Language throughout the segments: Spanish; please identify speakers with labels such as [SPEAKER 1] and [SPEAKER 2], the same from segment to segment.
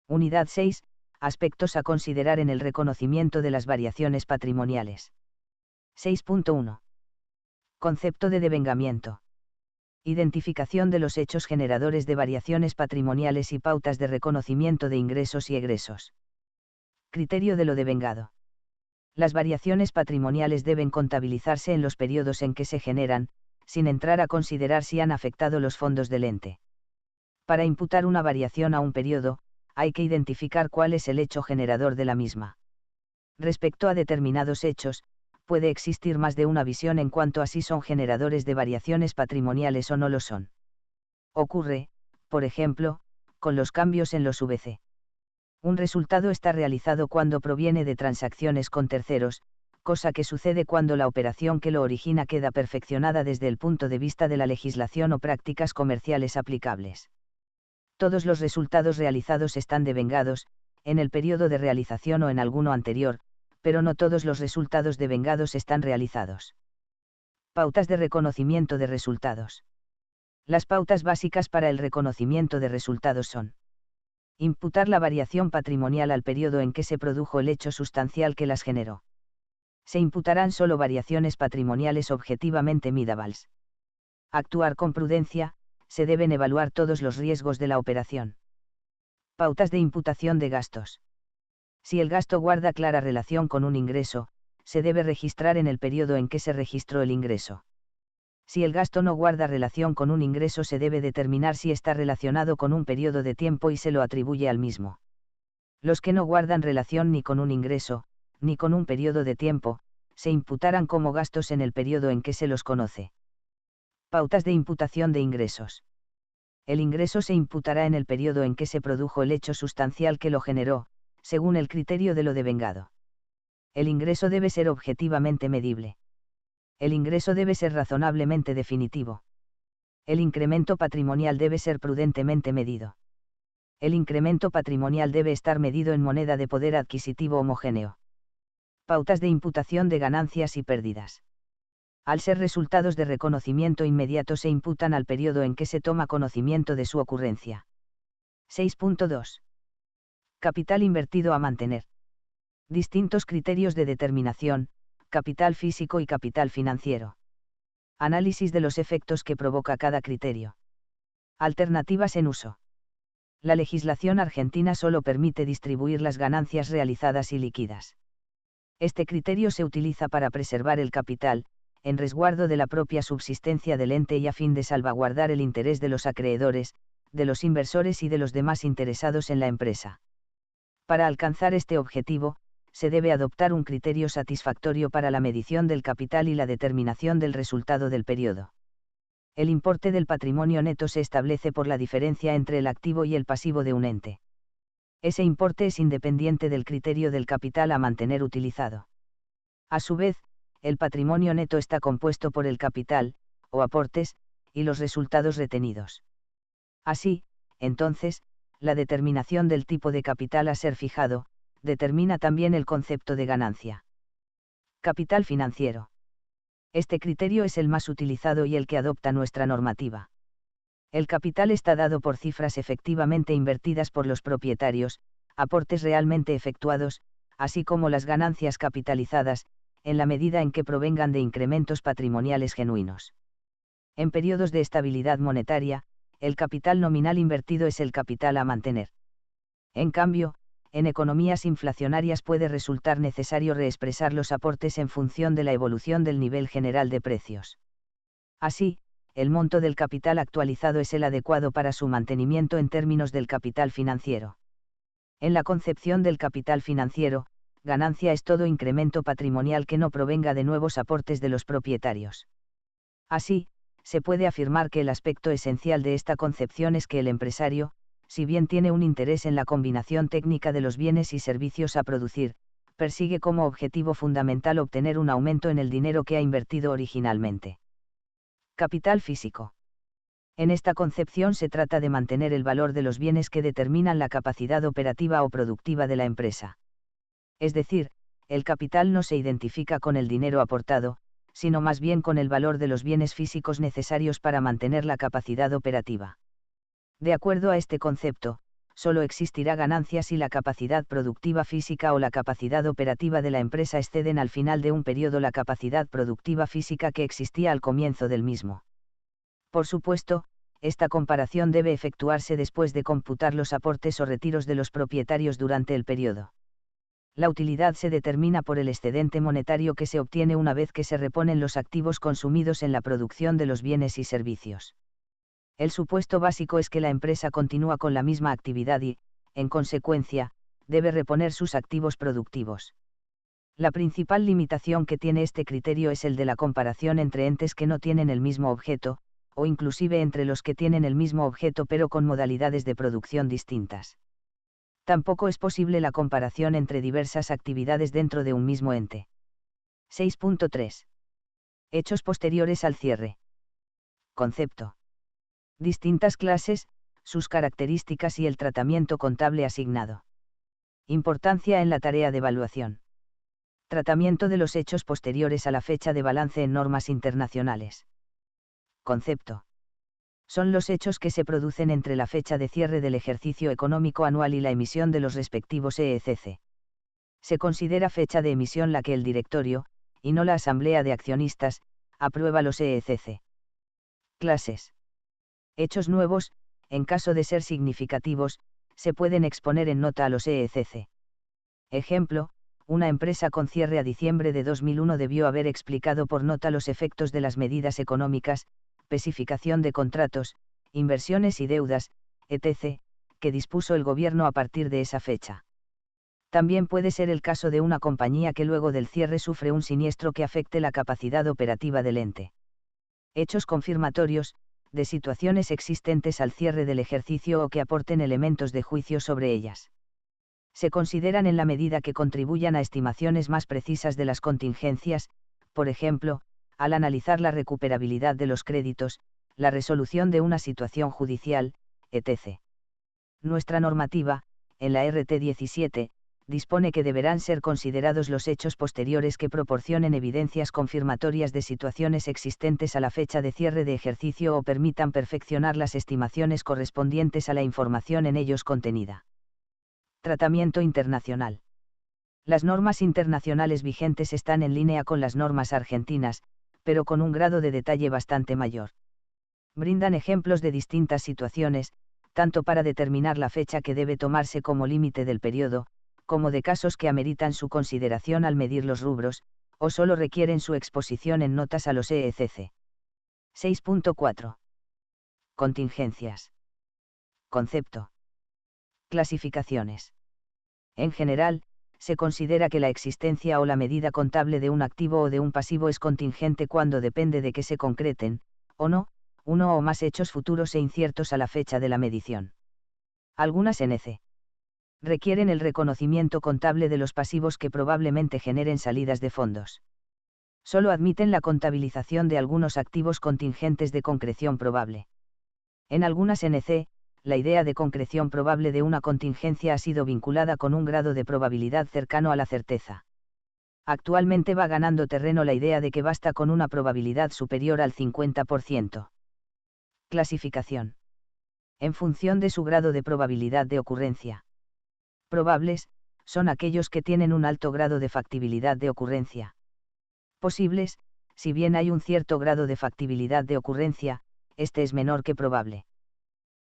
[SPEAKER 1] Unidad 6. Aspectos a considerar en el reconocimiento de las variaciones patrimoniales. 6.1. Concepto de devengamiento. Identificación de los hechos generadores de variaciones patrimoniales y pautas de reconocimiento de ingresos y egresos. Criterio de lo devengado. Las variaciones patrimoniales deben contabilizarse en los periodos en que se generan, sin entrar a considerar si han afectado los fondos del ente. Para imputar una variación a un periodo, hay que identificar cuál es el hecho generador de la misma. Respecto a determinados hechos, puede existir más de una visión en cuanto a si son generadores de variaciones patrimoniales o no lo son. Ocurre, por ejemplo, con los cambios en los VC. Un resultado está realizado cuando proviene de transacciones con terceros, cosa que sucede cuando la operación que lo origina queda perfeccionada desde el punto de vista de la legislación o prácticas comerciales aplicables. Todos los resultados realizados están devengados, en el periodo de realización o en alguno anterior, pero no todos los resultados devengados están realizados. Pautas de reconocimiento de resultados. Las pautas básicas para el reconocimiento de resultados son: imputar la variación patrimonial al periodo en que se produjo el hecho sustancial que las generó. Se imputarán solo variaciones patrimoniales objetivamente midables. Actuar con prudencia, se deben evaluar todos los riesgos de la operación. Pautas de imputación de gastos. Si el gasto guarda clara relación con un ingreso, se debe registrar en el periodo en que se registró el ingreso. Si el gasto no guarda relación con un ingreso, se debe determinar si está relacionado con un periodo de tiempo y se lo atribuye al mismo. Los que no guardan relación ni con un ingreso, ni con un periodo de tiempo, se imputarán como gastos en el periodo en que se los conoce. Pautas de imputación de ingresos. El ingreso se imputará en el periodo en que se produjo el hecho sustancial que lo generó, según el criterio de lo devengado. El ingreso debe ser objetivamente medible. El ingreso debe ser razonablemente definitivo. El incremento patrimonial debe ser prudentemente medido. El incremento patrimonial debe estar medido en moneda de poder adquisitivo homogéneo. Pautas de imputación de ganancias y pérdidas. Al ser resultados de reconocimiento inmediato, se imputan al periodo en que se toma conocimiento de su ocurrencia. 6.2. Capital invertido a mantener. Distintos criterios de determinación: capital físico y capital financiero. Análisis de los efectos que provoca cada criterio. Alternativas en uso. La legislación argentina solo permite distribuir las ganancias realizadas y líquidas. Este criterio se utiliza para preservar el capital, en resguardo de la propia subsistencia del ente y a fin de salvaguardar el interés de los acreedores, de los inversores y de los demás interesados en la empresa. Para alcanzar este objetivo, se debe adoptar un criterio satisfactorio para la medición del capital y la determinación del resultado del periodo. El importe del patrimonio neto se establece por la diferencia entre el activo y el pasivo de un ente. Ese importe es independiente del criterio del capital a mantener utilizado. A su vez, el patrimonio neto está compuesto por el capital, o aportes, y los resultados retenidos. Así, entonces, la determinación del tipo de capital a ser fijado, determina también el concepto de ganancia. Capital financiero. Este criterio es el más utilizado y el que adopta nuestra normativa. El capital está dado por cifras efectivamente invertidas por los propietarios, aportes realmente efectuados, así como las ganancias capitalizadas, en la medida en que provengan de incrementos patrimoniales genuinos. En periodos de estabilidad monetaria, el capital nominal invertido es el capital a mantener. En cambio, en economías inflacionarias puede resultar necesario reexpresar los aportes en función de la evolución del nivel general de precios. Así, el monto del capital actualizado es el adecuado para su mantenimiento en términos del capital financiero. En la concepción del capital financiero, ganancia es todo incremento patrimonial que no provenga de nuevos aportes de los propietarios. Así, se puede afirmar que el aspecto esencial de esta concepción es que el empresario, si bien tiene un interés en la combinación técnica de los bienes y servicios a producir, persigue como objetivo fundamental obtener un aumento en el dinero que ha invertido originalmente. Capital físico. En esta concepción se trata de mantener el valor de los bienes que determinan la capacidad operativa o productiva de la empresa. Es decir, el capital no se identifica con el dinero aportado, sino más bien con el valor de los bienes físicos necesarios para mantener la capacidad operativa. De acuerdo a este concepto, solo existirá ganancia si la capacidad productiva física o la capacidad operativa de la empresa exceden al final de un periodo la capacidad productiva física que existía al comienzo del mismo. Por supuesto, esta comparación debe efectuarse después de computar los aportes o retiros de los propietarios durante el periodo. La utilidad se determina por el excedente monetario que se obtiene una vez que se reponen los activos consumidos en la producción de los bienes y servicios. El supuesto básico es que la empresa continúa con la misma actividad y, en consecuencia, debe reponer sus activos productivos. La principal limitación que tiene este criterio es el de la comparación entre entes que no tienen el mismo objeto, o inclusive entre los que tienen el mismo objeto pero con modalidades de producción distintas. Tampoco es posible la comparación entre diversas actividades dentro de un mismo ente. 6.3. Hechos posteriores al cierre. Concepto. Distintas clases, sus características y el tratamiento contable asignado. Importancia en la tarea de evaluación. Tratamiento de los hechos posteriores a la fecha de balance en normas internacionales. Concepto. Son los hechos que se producen entre la fecha de cierre del ejercicio económico anual y la emisión de los respectivos EECC. Se considera fecha de emisión la que el directorio, y no la asamblea de accionistas, aprueba los EECC. Clases. Hechos nuevos, en caso de ser significativos, se pueden exponer en nota a los EECC. Ejemplo, una empresa con cierre a diciembre de 2001 debió haber explicado por nota los efectos de las medidas económicas, especificación de contratos, inversiones y deudas, etc., que dispuso el gobierno a partir de esa fecha. También puede ser el caso de una compañía que luego del cierre sufre un siniestro que afecte la capacidad operativa del ente. Hechos confirmatorios, de situaciones existentes al cierre del ejercicio o que aporten elementos de juicio sobre ellas. Se consideran en la medida que contribuyan a estimaciones más precisas de las contingencias, por ejemplo, al analizar la recuperabilidad de los créditos, la resolución de una situación judicial, etc. Nuestra normativa, en la RT 17, dispone que deberán ser considerados los hechos posteriores que proporcionen evidencias confirmatorias de situaciones existentes a la fecha de cierre de ejercicio o permitan perfeccionar las estimaciones correspondientes a la información en ellos contenida. Tratamiento internacional. Las normas internacionales vigentes están en línea con las normas argentinas, pero con un grado de detalle bastante mayor. Brindan ejemplos de distintas situaciones, tanto para determinar la fecha que debe tomarse como límite del periodo, como de casos que ameritan su consideración al medir los rubros, o solo requieren su exposición en notas a los EECC. 6.4. Contingencias. Concepto. Clasificaciones. En general, se considera que la existencia o la medida contable de un activo o de un pasivo es contingente cuando depende de que se concreten, o no, uno o más hechos futuros e inciertos a la fecha de la medición. Algunas NC requieren el reconocimiento contable de los pasivos que probablemente generen salidas de fondos. Solo admiten la contabilización de algunos activos contingentes de concreción probable. En algunas NC, la idea de concreción probable de una contingencia ha sido vinculada con un grado de probabilidad cercano a la certeza. Actualmente va ganando terreno la idea de que basta con una probabilidad superior al 50%. Clasificación. En función de su grado de probabilidad de ocurrencia. Probables, son aquellos que tienen un alto grado de factibilidad de ocurrencia. Posibles, si bien hay un cierto grado de factibilidad de ocurrencia, este es menor que probable.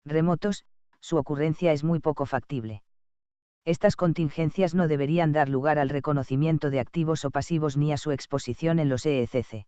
[SPEAKER 1] Remotos, su ocurrencia es muy poco factible. Estas contingencias no deberían dar lugar al reconocimiento de activos o pasivos ni a su exposición en los EECC.